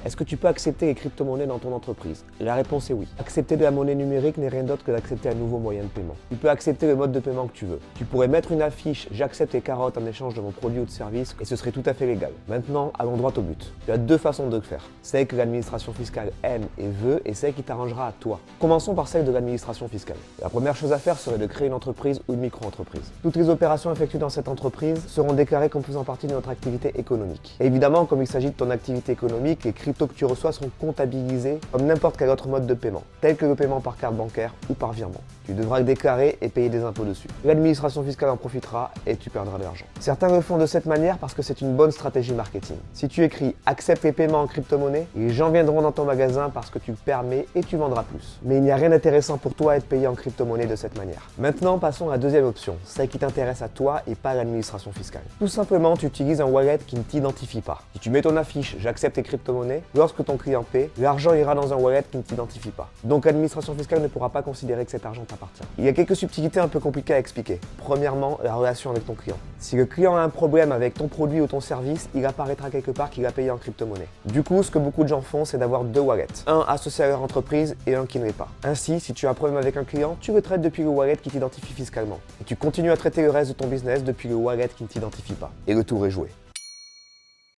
Est-ce que tu peux accepter les crypto-monnaies dans ton entreprise? La réponse est oui. Accepter de la monnaie numérique n'est rien d'autre que d'accepter un nouveau moyen de paiement. Tu peux accepter le mode de paiement que tu veux. Tu pourrais mettre une affiche «J'accepte les carottes en échange de mon produit ou de service» et ce serait tout à fait légal. Maintenant, allons droit au but. Tu as deux façons de le faire. Celle que l'administration fiscale aime et veut et celle qui t'arrangera à toi. Commençons par celle de l'administration fiscale. La première chose à faire serait de créer une entreprise ou une micro-entreprise. Toutes les opérations effectuées dans cette entreprise seront déclarées comme faisant partie de notre activité économique. Et évidemment, comme il s'agit de ton activité économique, les cryptos que tu reçois seront comptabilisés comme n'importe quel autre mode de paiement, tel que le paiement par carte bancaire ou par virement. Tu devras le déclarer et payer des impôts dessus. L'administration fiscale en profitera et tu perdras de l'argent. Certains le font de cette manière parce que c'est une bonne stratégie marketing. Si tu écris « Accepte les paiements en crypto-monnaie », les gens viendront dans ton magasin parce que tu le permets et tu vendras plus. Mais il n'y a rien d'intéressant pour toi à être payé en crypto-monnaie de cette manière. Maintenant, passons à la deuxième option, celle qui t'intéresse à toi et pas à l'administration fiscale. Tout simplement, tu utilises un wallet qui ne t'identifie pas. Si tu mets ton affiche « J'accepte les crypto-monnaies », lorsque ton client paie, l'argent ira dans un wallet qui ne t'identifie pas. Donc l'administration fiscale ne pourra pas considérer que cet argent t'appartient. Il y a quelques subtilités un peu compliquées à expliquer. Premièrement, la relation avec ton client. Si le client a un problème avec ton produit ou ton service, il apparaîtra quelque part qu'il a payé en crypto-monnaie. Du coup, ce que beaucoup de gens font, c'est d'avoir deux wallets. Un associé à leur entreprise et un qui ne l'est pas. Ainsi, si tu as un problème avec un client, tu le traites depuis le wallet qui t'identifie fiscalement. Et tu continues à traiter le reste de ton business depuis le wallet qui ne t'identifie pas. Et le tour est joué.